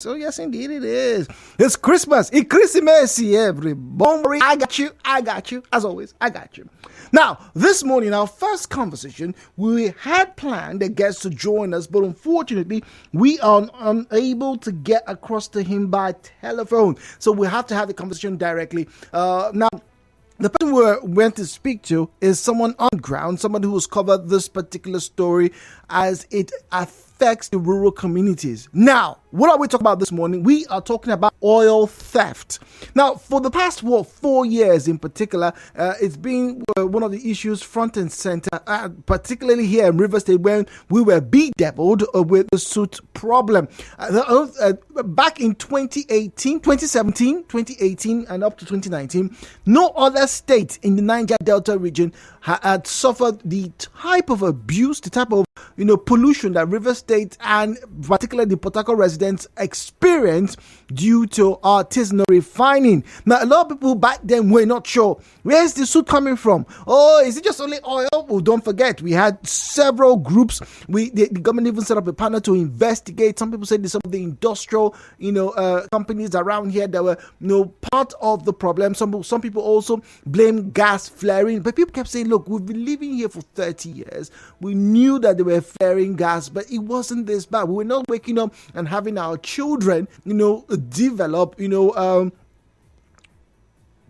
So yes, indeed it is. It's Christmas. It's Christmas, everybody. I got you. As always, I got you. Now, this morning, our first conversation, we had planned a guest to join us, but unfortunately, we are unable to get across to him by telephone. So we have to have the conversation directly. Now, the person we went to speak to is someone on ground, someone who has covered this particular story as it affects the rural communities. Now, what are we talking about this morning? We are talking about oil theft. Now, for the past 4 years in particular, it's been one of the issues front and center, particularly here in River State, when we were bedeviled with the soot problem. Back in 2018, and up to 2019, no other state in the Niger Delta region had suffered the type of abuse, the type of pollution that River State and particularly the Port Harcourt residents experience due to artisanal refining. Now, a lot of people back then were not sure, where's the soot coming from? Oh, is it just only oil? Well, don't forget, we had several groups. The government even set up a panel to investigate. Some people said some of the industrial, companies around here that were, part of the problem. Some people also blame gas flaring, but people kept saying, look, we've been living here for 30 years. We knew that they were flaring gas, but it wasn't this bad. We were not waking up and having our children, develop,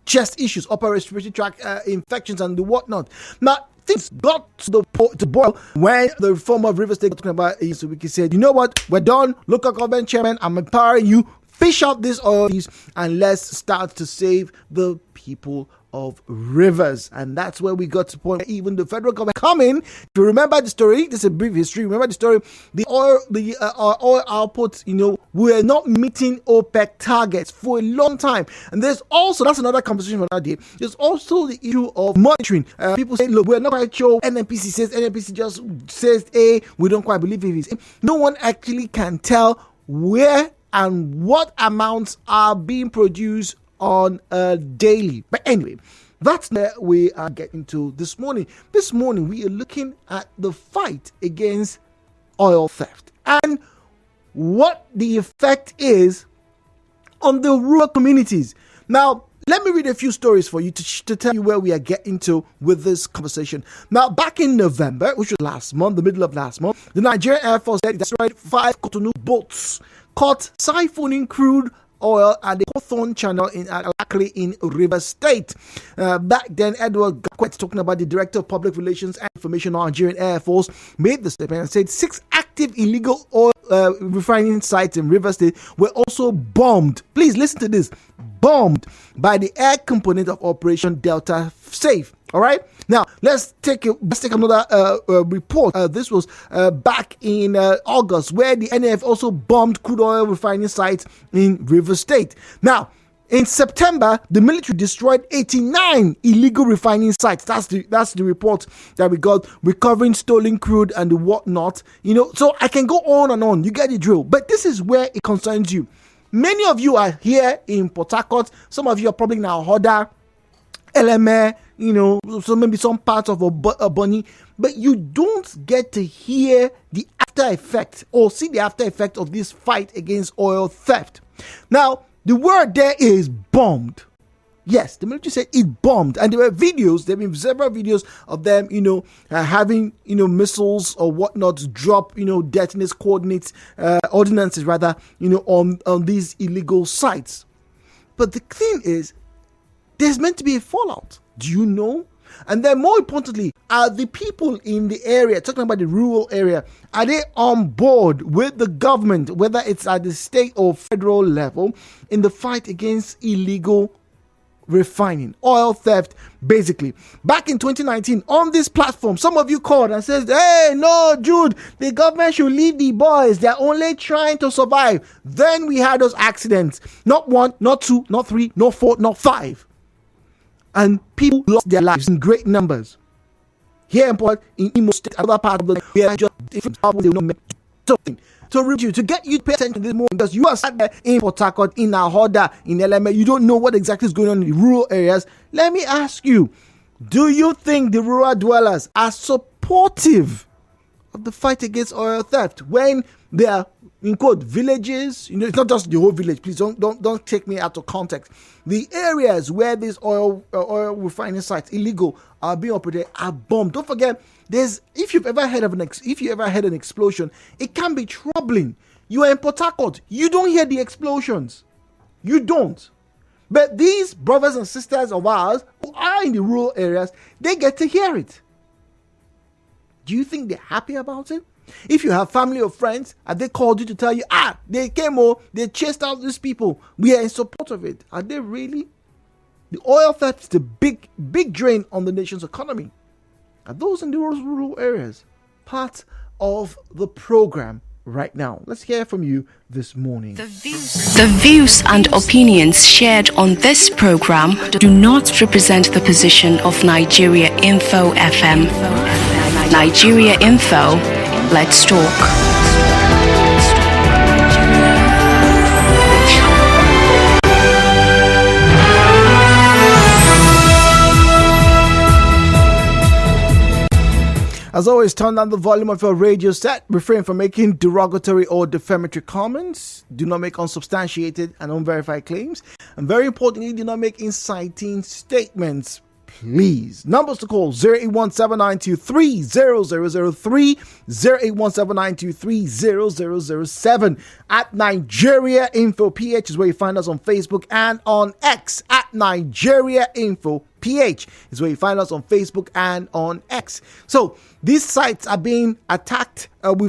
chest issues, upper respiratory tract infections and the whatnot. Now, things got to boil when the former River State talking about it. So we said, you know what, we're done. Local government chairman, I'm empowering you. Fish out this oil and let's start to save the people of rivers. And that's where we got to point. Even the federal government coming to remember the story. This is a brief history. Remember the story. The oil outputs, were not meeting OPEC targets for a long time. And there's also, that's another conversation for that day. There's also the issue of monitoring. People say, look, we're not quite sure. NNPC just says A. We don't quite believe it is. No one actually can tell where and what amounts are being produced on a daily. But anyway, that's where we are getting to this morning. This morning, we are looking at the fight against oil theft and what the effect is on the rural communities. Now, let me read a few stories for you to tell you where we are getting to with this conversation. Now, back in November, which was last month, the middle of last month, the Nigerian Air Force said it destroyed 5 Cotonou boats caught siphoning crude oil at the Hawthorne Channel in Alakri in River State. Back then, Edward Gakwet, talking about the Director of Public Relations and Information on Nigerian Air Force, made the statement and said 6 active illegal oil refining sites in River State were also bombed. Please listen to this. Bombed by the air component of Operation Delta Safe. All right. Now let's take another report. This was back in August, where the NAF also bombed crude oil refining sites in River State. Now, in September, the military destroyed 89 illegal refining sites. That's the report that we got, recovering stolen crude and the whatnot. So I can go on and on. You get the drill. But this is where it concerns you. Many of you are here in Port Harcourt. Some of you are probably in Ahoda, LMA, so maybe some parts of Oboni, but you don't get to hear the after effect or see the after effect of this fight against oil theft. Now, the word there is bombed. Yes, the military said it bombed, and there have been several videos of them, having, missiles or whatnot drop, detonate ordinances rather, on these illegal sites. But the thing is, there's meant to be a fallout. Do you know? And then more importantly, are the people in the area, talking about the rural area, are they on board with the government, whether it's at the state or federal level, in the fight against illegal refining, oil theft, basically? Back in 2019, on this platform, some of you called and says, hey, no, Jude, the government should leave the boys. They're only trying to survive. Then we had those accidents. Not 1, not 2, not 3, not 4, not 5. And people lost their lives in great numbers. Here in Port, in Imo State, another part of the where just different problems they will make something. So to get you to pay attention to this moment, because you are sat there in Port Harcourt, in Ahoda, in LMA, you don't know what exactly is going on in the rural areas. Let me ask you, do you think the rural dwellers are supportive of the fight against oil theft when they are in quote, villages, it's not just the whole village. Please don't take me out of context. The areas where these oil refining sites, illegal, are being operated are bombed. Don't forget, if you ever had an explosion, it can be troubling. You are in Port Harcourt, you don't hear the explosions. You don't. But these brothers and sisters of ours who are in the rural areas, they get to hear it. Do you think they're happy about it? If you have family or friends and they called you to tell you, they came they chased out these people, we are in support of it. Are they really? The oil theft is the big drain on the nation's economy. Are those in the rural areas part of the program right now? Let's hear from you this morning. The views and opinions shared on this program do not represent the position of Nigeria Info FM. Nigeria Info, let's talk. As always, turn down the volume of your radio set. Refrain from making derogatory or defamatory comments. Do not make unsubstantiated and unverified claims. And very importantly, do not make inciting statements. Please. Numbers to call 08179230003, 08179230007. At Nigeria Info PH is where you find us on Facebook and on X at Nigeria Info PH is where you find us on Facebook and on X. So these sites are being attacked. I've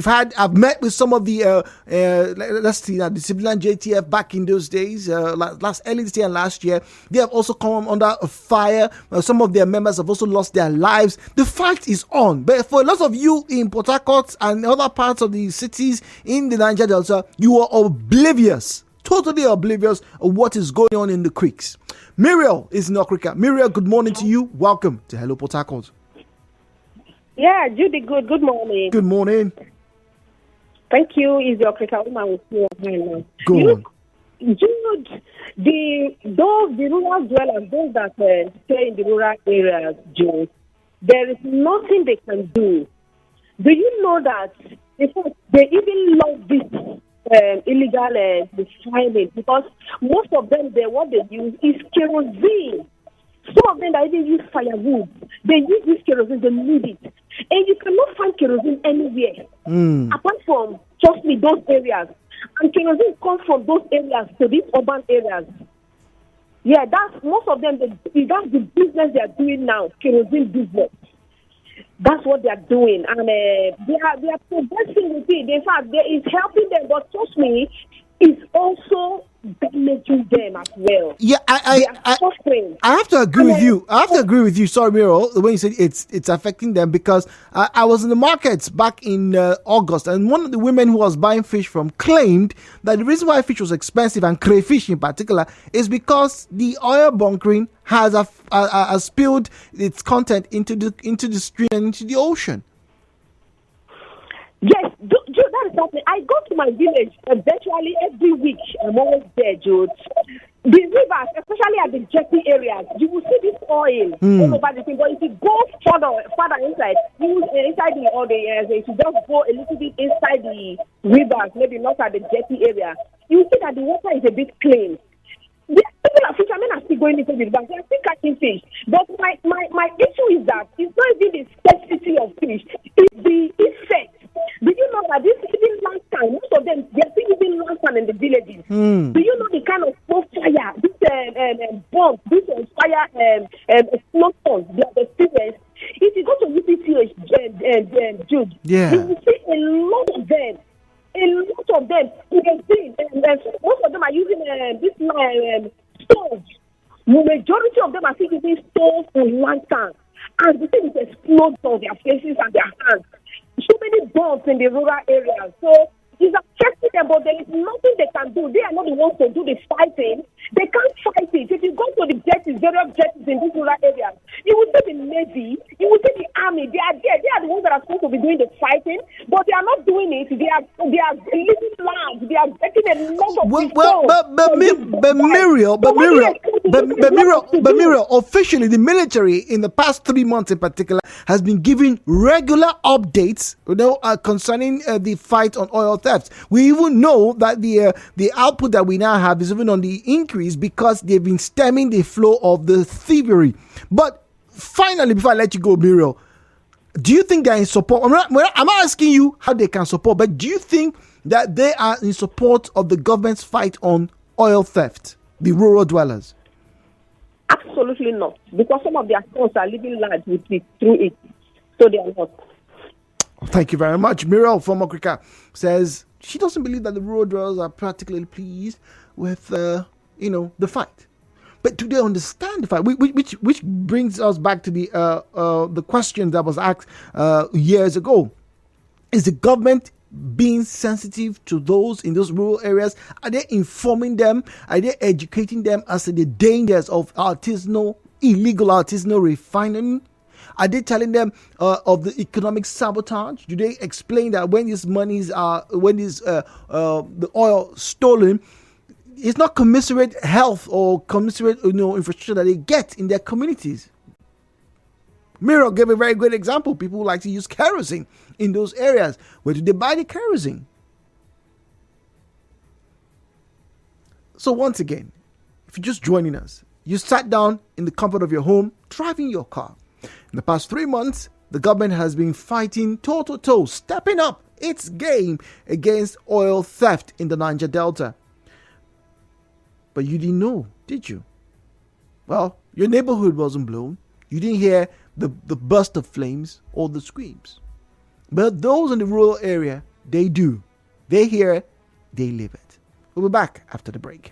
met with some of the the civilian JTF back in those days, early this year and last year. They have also come under a fire. Some of their members have also lost their lives. The fight is on. But for a lot of you in Port Harcourt and other parts of the cities in the Niger Delta, you are oblivious. Totally oblivious of what is going on in the creeks. Muriel is in Okrika. Muriel, good morning to you. Welcome to Hello Port Harcourt. Yeah, Judy, good morning. Good morning. Thank you. Is your Okrika woman with you right now? Go on. Jude, the rural dwellers, those that stay in the rural areas, Jude, there is nothing they can do. Do you know that in fact, they even love this illegal refining, because most of them, what they use is kerosene. Some of them that even use firewood. They use this kerosene, they need it. And you cannot find kerosene anywhere, apart from, trust me, those areas. And kerosene comes from those areas to these urban areas. Yeah, that's most of them, that's the business they are doing now, kerosene business. That's what they are doing, and they are progressing with it. In fact, it's helping them, but trust me, it's also damaging them as well. Yeah, I have to agree with you. I have to agree with you. Sorry, Miro, when you said it's affecting them, because I was in the markets back in August, and one of the women who was buying fish from claimed that the reason why fish was expensive, and crayfish in particular, is because the oil bunkering has spilled its content into the stream and into the ocean. Yes, that is something. I go to my village virtually every week. I'm always there, Jude. The rivers, especially at the jetty areas, you will see this oil all over the thing. But if you go further inside, inside the if you just go a little bit inside the rivers, maybe not at the jetty area, you will see that the water is a bit clean. People are fishermen are still going into the river. They are still catching fish. But my issue is that it's not even the scarcity of fish, it's the effect. Do you know that this even last time, most of them, they are still using lantern in the villages? Do you know the kind of smoke fire, this bomb, this fire smoke bomb they have experienced? If you go to UPCH, Jude, you will see a lot of them. You can see, most of them are using this stoves. Majority of them are still using stoves and lanterns. And the thing is explodes on their faces and their hands. So many bombs in the rural areas. So it's affecting them, but there is nothing they can do. They are not the ones to do the fighting. They can't fight it. If you go to the jetties, various jetties in these rural areas, you will see the Navy, you will see the Army. They are there. They are the ones that are supposed to be doing the fighting, but they are not doing it. They are living land. They are getting a lot of but Muriel, Miro, officially, the military in the past 3 months in particular has been giving regular updates, concerning the fight on oil theft. We even know that the output that we now have is even on the increase because they've been stemming the flow of the thievery. But finally, before I let you go, Miro, do you think they're in support? I'm not asking you how they can support, but do you think that they are in support of the government's fight on oil theft, the rural dwellers? Absolutely not, because some of their sons are living large with it through it, so they are not. Thank you very much. Muriel from Okrika says she doesn't believe that the rural dwellers are particularly pleased with the fight. But do they understand the fight? Which brings us back to the question that was asked years ago. Is the government being sensitive to those in those rural areas? Are they informing them? Are they educating them as to the dangers of illegal artisanal refining? Are they telling them of the economic sabotage? Do they explain that when the oil stolen, it's not commensurate health or commensurate infrastructure that they get in their communities? Miro gave a very good example. People like to use kerosene in those areas. Where do they buy the kerosene? So once again, if you're just joining us, you sat down in the comfort of your home, driving your car. In the past 3 months, the government has been fighting toe-to-toe, stepping up its game against oil theft in the Niger Delta. But you didn't know, did you? Well, your neighborhood wasn't blown. You didn't hear the burst of flames or the screams. But those in the rural area, they do. They hear it, they live it. We'll be back after the break.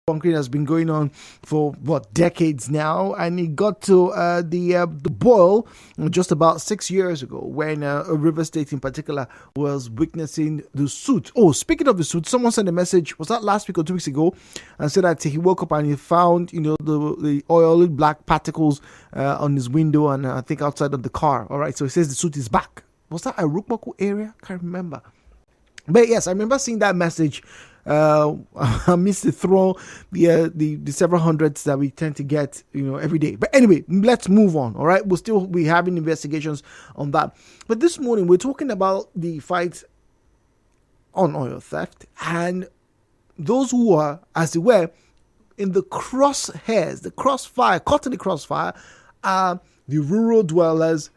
bunkering has been going on for decades now, and it got to the boil just about 6 years ago when River State in particular was witnessing the soot. Oh, speaking of the soot, someone sent a message, was that last week or 2 weeks ago, and said that he woke up and he found the oily black particles on his window and I think outside of the car. All right, so he says the soot is back. Was that a Rukmaku area? Can't remember. But yes, I remember seeing that message. I missed the throw, the several hundreds that we tend to get, every day. But anyway, let's move on. All right, we'll still be having investigations on that. But this morning we're talking about the fight on oil theft and those who are, as it were, in the crosshairs, the crossfire, caught in the crossfire, are the rural dwellers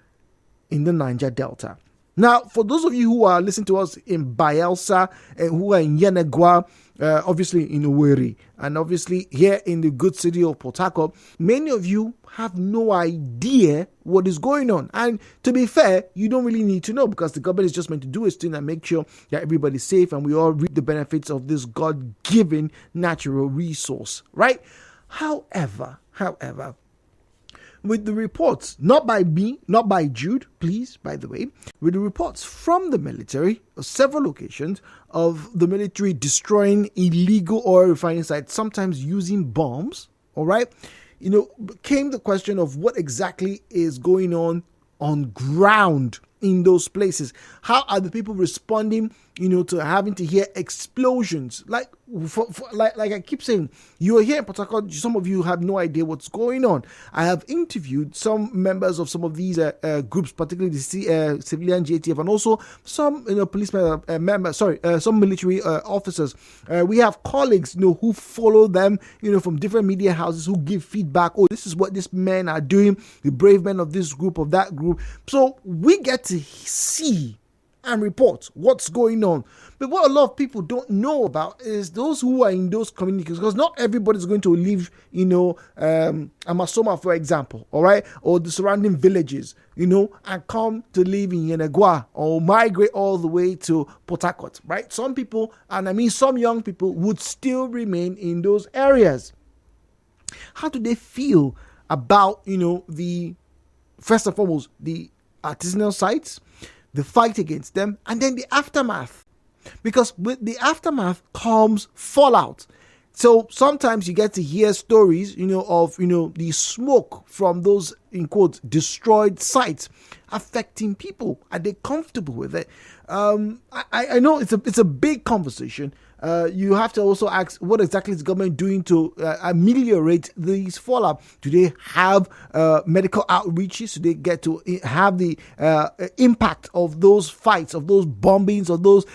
in the Niger Delta. Now, for those of you who are listening to us in Bayelsa and who are in Yenagua, obviously in Owerri, and obviously here in the good city of Port Harcourt, many of you have no idea what is going on. And to be fair, you don't really need to know because the government is just meant to do its thing and make sure that everybody's safe and we all reap the benefits of this God-given natural resource, right? However, with the reports, not by me, not by Jude, please, by the way, with the reports from the military, several locations of the military destroying illegal oil refining sites, sometimes using bombs, all right, came the question of what exactly is going on ground in those places. How are the people responding, to having to hear explosions? Like I keep saying, you are here in Port Harcourt, some of you have no idea what's going on. I have interviewed some members of some of these groups, particularly the civilian JTF, and also some policemen members, some military officers. We have colleagues, who follow them, from different media houses who give feedback. Oh, this is what these men are doing, the brave men of this group, of that group. So we get to see and report what's going on. But what a lot of people don't know about is those who are in those communities, because not everybody's going to leave, Amasoma, for example, all right, or the surrounding villages, and come to live in Yenagua or migrate all the way to Port Harcourt, right? Some people, and I mean some young people, would still remain in those areas. How do they feel about, first and foremost, the artisanal sites, the fight against them, and then the aftermath? Because with the aftermath comes fallout. So sometimes you get to hear stories, of, the smoke from those, in quotes, destroyed sites affecting people. Are they comfortable with it? I know it's a big conversation. You have to also ask, what exactly is the government doing to ameliorate these fallout? Do they have medical outreaches? Do they get to have the impact of those fights, of those bombings, of those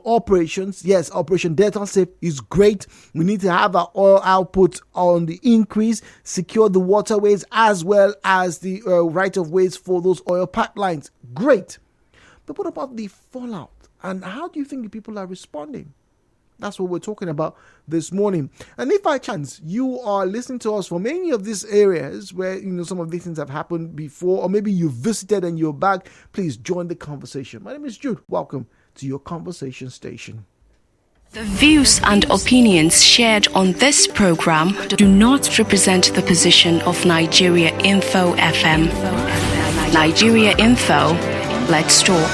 operations? Yes, Operation Delta Safe is great. We need to have our oil output on the increase, secure the waterways as well as the right of ways for those oil pipelines. Great. But what about the fallout? And how do you think the people are responding? That's what we're talking about this morning. And if by chance you are listening to us from any of these areas where some of these things have happened before, or maybe you visited and you're back, please join the conversation. My name is Jude. Welcome to your conversation station. The views and opinions shared on this program do not represent the position of Nigeria Info FM. Nigeria Info, let's talk.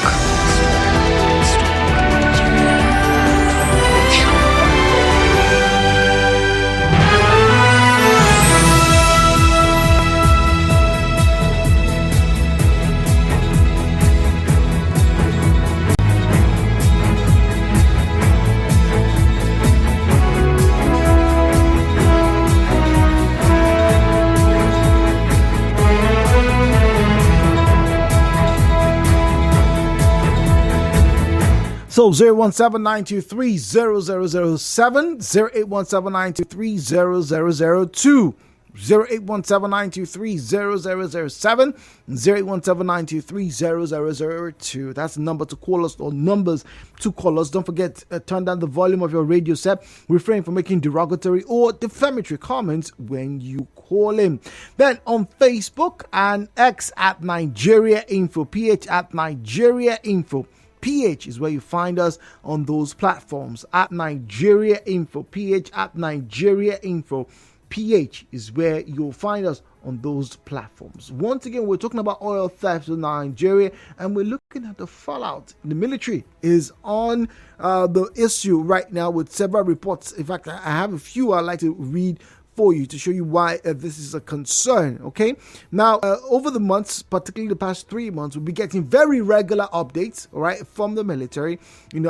So 017-923-0007, 0817923-0002, 0817923-0007, 0817923-0002. That's the number to call us, or numbers to call us. Don't forget, turn down the volume of your radio set. Refrain from making derogatory or defamatory comments when you call in. Then on Facebook and X at Nigeria Info, PH at Nigeria Info. PH is where you find us on those platforms. At Nigeria Info PH, at Nigeria Info PH is where you'll find us on those platforms. Once again, we're talking about oil theft in Nigeria, and we're looking at the fallout. The military is on the issue right now with several reports. In fact, I have a few I'd like to read for you to show you why this is a concern. Okay, now over the months, particularly the past 3 months, we'll be getting very regular updates, all right, from the military,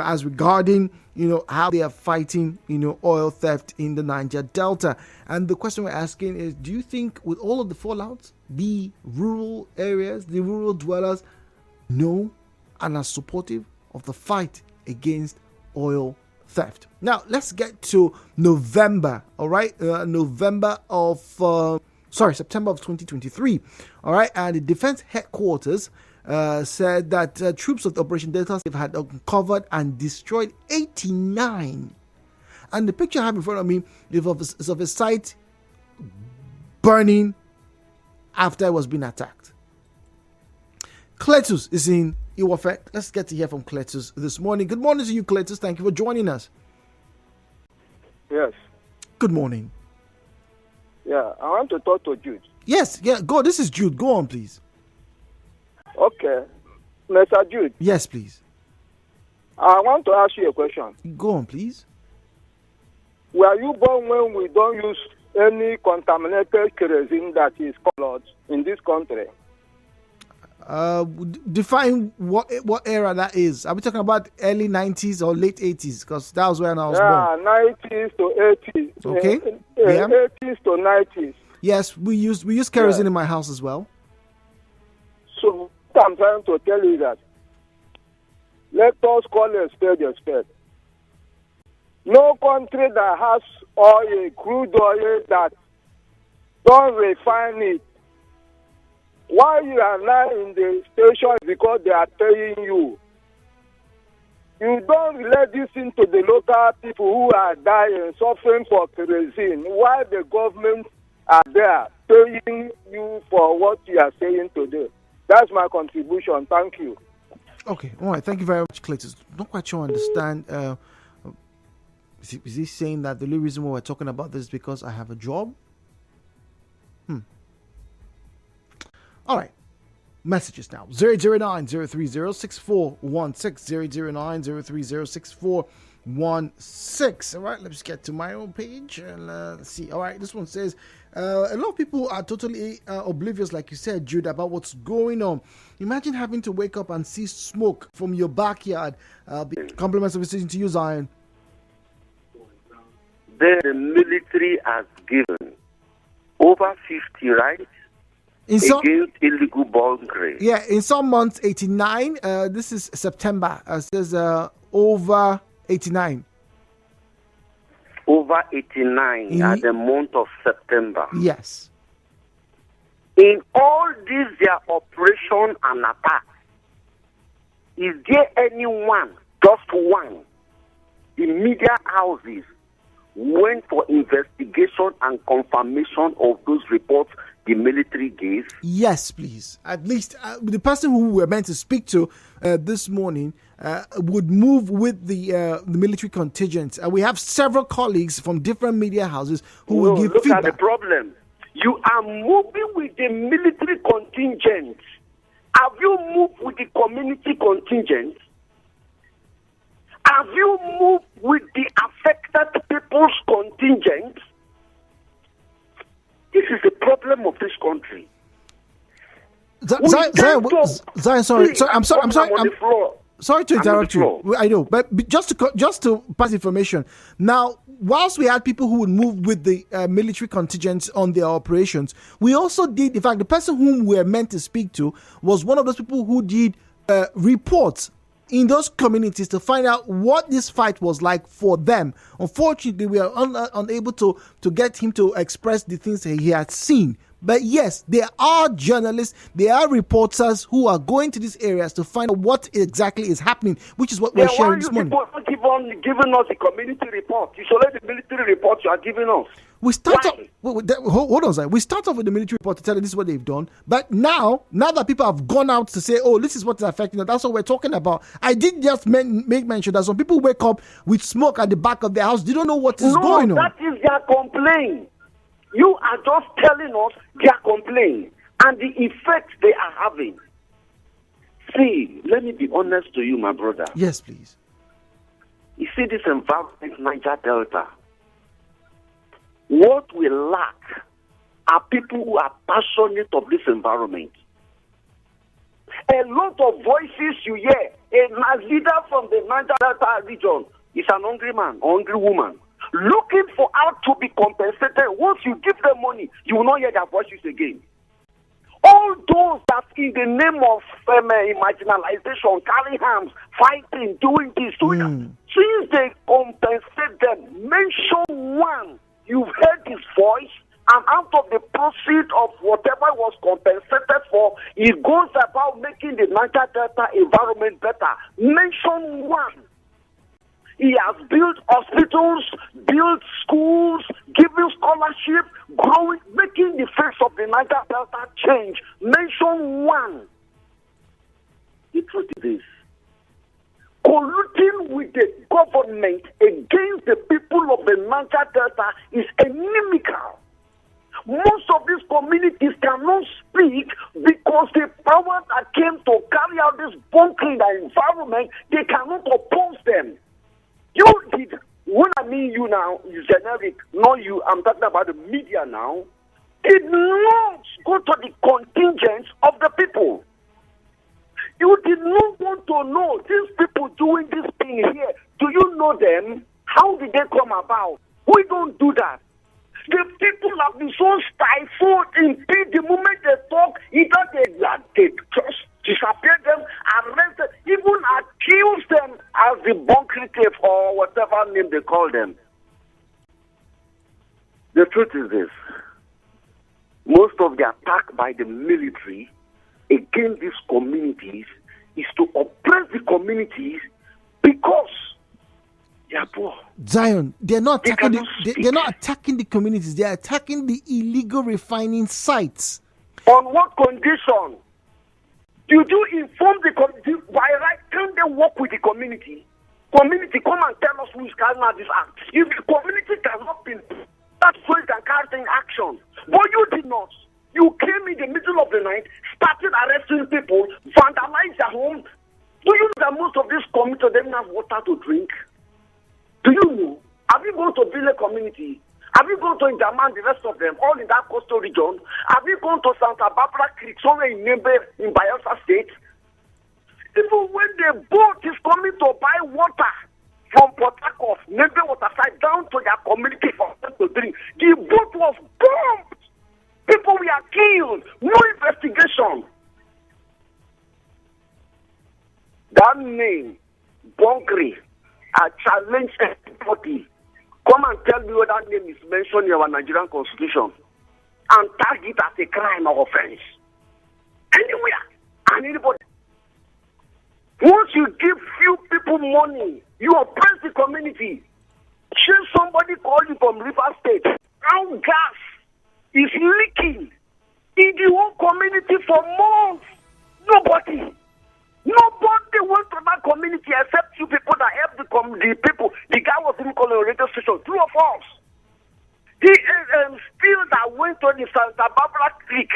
as regarding how they are fighting oil theft in the Niger Delta. And the question we're asking is, do you think with all of the fallouts, the rural areas, the rural dwellers know and are supportive of the fight against oil theft? Now let's get to November. All right, September of 2023. All right, and the defense headquarters said that troops of the Operation Delta had uncovered and destroyed 89. And the picture I have in front of me is of a site burning after it was being attacked. Cletus is in Iwafe. Let's get to hear from Cletus this morning. Good morning to you, Cletus. Thank you for joining us. Yes. Good morning. Yeah, I want to talk to Jude. Yes, go. This is Jude. Go on, please. Okay. Mr. Jude. Yes, please. I want to ask you a question. Go on, please. Were you born when we don't use any contaminated kerosene that is colored in this country? Define what era that is. Are we talking about early 90s or late 80s? Because that was when I was born. 90s to 80s. Okay. 80s to 90s. Yes, we use kerosene in my house as well. So what I'm trying to tell you that let us call a spade a spade. No country that has oil, crude oil, that don't refine it. Why you are now in the station is because they are paying you. You don't relate this into the local people who are dying, suffering for kerosene. Why the government are there paying you for what you are saying today? That's my contribution. Thank you. Okay, all right. Thank you very much, Cletus. Not quite sure I understand. Is he saying that the only reason why we're talking about this is because I have a job? All right. Messages now. 009-030-6416. 009-030-6416. All right, let's get to my own page and let's see. All right, this one says, a lot of people are totally oblivious, like you said, Jude, about what's going on. Imagine having to wake up and see smoke from your backyard. Compliments of listening to you, Zion. The military has given over 50, right? Against illegal bunkering. Yeah, in some months, 89. This is September. Says over 89. Over 89 at the month of September. Yes. In all these their operation and attacks, is there anyone, just one, the media houses went for investigation and confirmation of those reports the military gave? Yes, please. At least the person who we're meant to speak to this morning would move with the military contingent. We have several colleagues from different media houses who will give feedback. Look at the problem. You are moving with the military contingent. Have you moved with the community contingent? Have you moved with the affected people's contingent? This is the problem of this country. Zion, sorry. I'm sorry to interrupt you. I know, but just to pass information. Now, whilst we had people who would move with the military contingents on their operations, we also did. In fact, the person whom we were meant to speak to was one of those people who did reports in those communities to find out what this fight was like for them. Unfortunately, we are unable to get him to express the things he had seen. But yes, there are journalists, there are reporters who are going to these areas to find out what exactly is happening, which is what we're sharing this morning. Why you people giving us the community report? You should let the military report you are giving us. We start Why? off. Hold on, sir. We start off with the military report to tell you this is what they've done. But now that people have gone out to say, "Oh, this is what is affecting us," that's what we're talking about. I did just make mention that some people wake up with smoke at the back of their house. They don't know what is going on. That is their complaint. You are just telling us their complaint and the effect they are having. See, let me be honest to you, my brother. Yes, please. You see this environment, Niger Delta. What we lack are people who are passionate of this environment. A lot of voices you hear, a leader from the Niger Delta region is an hungry man, hungry woman, looking for how to be compensated. Once you give them money, you will not hear their voices again. All those that in the name of marginalization, carry arms, fighting, doing this, doing that, since they compensate them, mention one. You've heard his voice, and out of the proceeds of whatever was compensated for, he goes about making the Niger Delta environment better. Mention one. He has built hospitals, built schools, giving scholarship, growing, making the face of the Niger Delta change. Mention one. The truth is this. Colluding with the government against the people of the Niger Delta is inimical. Most of these communities cannot speak because the power that came to carry out this bunkering environment, they cannot oppose them. You did, when I mean you now, generic, not you, I'm talking about the media now, did not go to the contingents of the people. You did not want to know these people doing this thing here. Do you know them? How did they come about? We don't do that. The people have been so stifled in peace. The moment they talk, either they just disappear them, arrest them, even accuse them as the bunker thief or whatever name they call them. The truth is this. Most of the attack by the military against these communities is to oppress the communities because they are poor. Zion, they're not attacking they're not attacking the communities, they're attacking the illegal refining sites. On what condition? Did you inform the community? By right, can they work with the community? Community, come and tell us who is carrying out this act. If the community cannot be, that's why you can carry in action. But you did not. You came in the middle of the night, started arresting people, vandalized their home. Do you know that most of these communities don't have water to drink? Do you know? Have you gone to Ville community? Have you gone to Indaman, the rest of them, all in that coastal region? Have you gone to Santa Barbara Creek, somewhere in Niger, in Bayelsa State? Even when the boat is coming to buy water from Port Harcourt, Niger waterside, down to their community for them to drink, the boat was bombed. People were killed. No investigation. That name, Bonkri, I challenge everybody. Come and tell me what that name is mentioned in our Nigerian constitution and tag it as a crime or offense. Anywhere and anybody. Once you give few people money, you oppress the community. Should somebody call you from River State? How gas is leaking in the whole community for months. Nobody went to that community except you people that helped the people. The guy was even calling a radio station. 2 of us. The spill that went to the Santa Barbara Creek,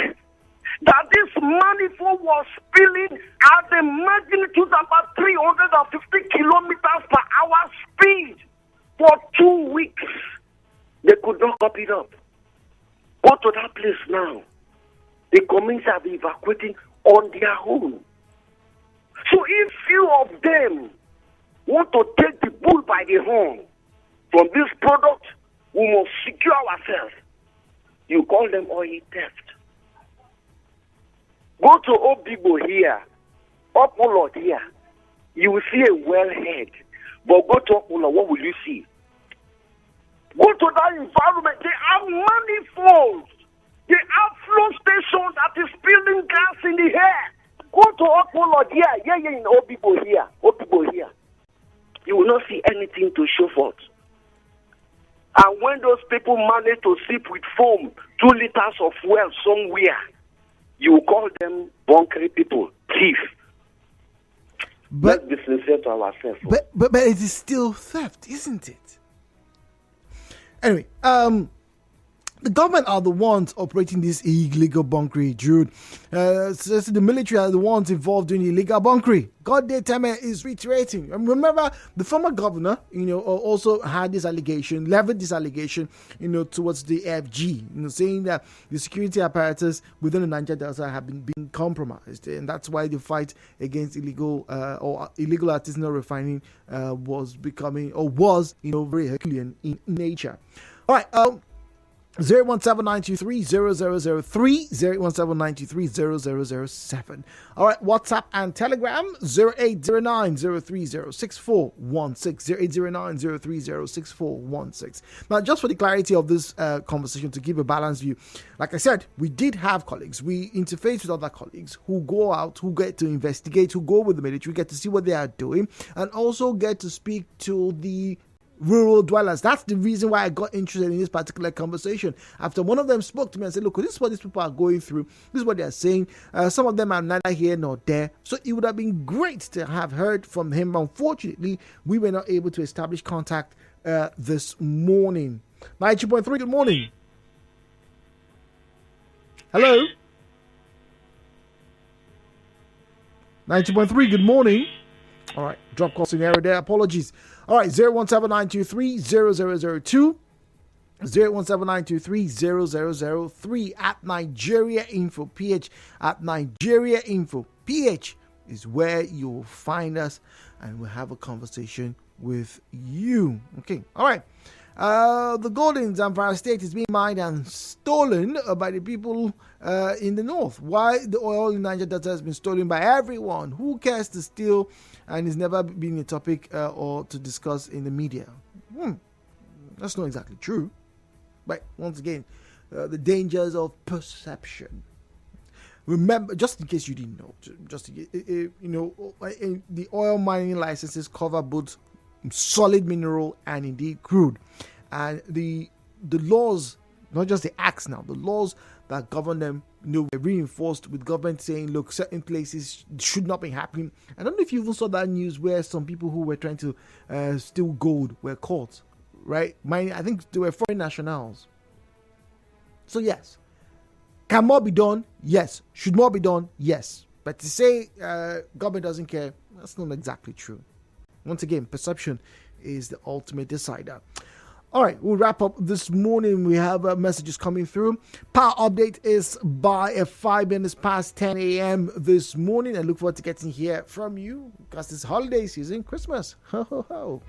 that this manifold was spilling at the magnitude of about 350 kilometers per hour speed for 2 weeks. They could not copy it up. Go to that place now. The communities are evacuating on their own. So if few of them want to take the bull by the horn from this product, we must secure ourselves. You call them oil theft. Go to Obibo here, Opulot here. You will see a wellhead. But go to Opulot, what will you see? Go to that environment. They have manifolds. They have flow stations that is spilling gas in the air. Go to Opulot here. Yeah, in Obibo here. You will not see anything to show forth. And when those people manage to sip with foam 2 liters of well somewhere, you call them bunkering people, thief. But let's be sincere to ourselves. but it is still theft, isn't it? Anyway, the government are the ones operating this illegal bunkery, Jude. So the military are the ones involved in illegal bunkery. Godday Teme is reiterating. And remember, the former governor, also had this allegation, leveled this allegation, towards the FG, saying that the security apparatus within the Niger Delta have been compromised, and that's why the fight against illegal artisanal refining was very Herculean in nature. All right. 017-923-0003, 017-923-0007. All right, WhatsApp and Telegram, 0809-030-6416, 0809-030-6416. Now, just for the clarity of this conversation, to give a balanced view, like I said, we did have colleagues. We interface with other colleagues who go out, who get to investigate, who go with the military, get to see what they are doing, and also get to speak to the rural dwellers. That's the reason why I got interested in this particular conversation. After one of them spoke to me and said, look, this is what these people are going through. This is what they are saying. Some of them are neither here nor there. So it would have been great to have heard from him. Unfortunately, we were not able to establish contact this morning. 92.3, good morning. Hello? 92.3, good morning. All right, drop call scenario there. Apologies. All right, 017-923-0002, 017-923-0003 at Nigeria Info PH. At Nigeria Info PH is where you will find us, and we'll have a conversation with you. Okay, all right. The gold in Zamfara State is being mined and stolen by the people in the north. Why the oil in Niger Delta has been stolen by everyone? Who cares to steal? And it's never been a topic or to discuss in the media. That's not exactly true. But once again, the dangers of perception. Remember, just in case you didn't know, the oil mining licenses cover both solid mineral and indeed crude. And the laws, not just the acts now, the laws that govern them, were reinforced with government saying, look, certain places should not be happening. I don't know if you even saw that news where some people who were trying to steal gold were caught, right? I think they were foreign nationals. So yes, can more be done? Yes. Should more be done? Yes. But to say government doesn't care, that's not exactly true. Once again, perception is the ultimate decider. All right, we'll wrap up this morning. We have messages coming through. Power update is by 5 minutes past 10 a.m. this morning. I look forward to getting here from you because it's holiday season, Christmas. Ho, ho, ho.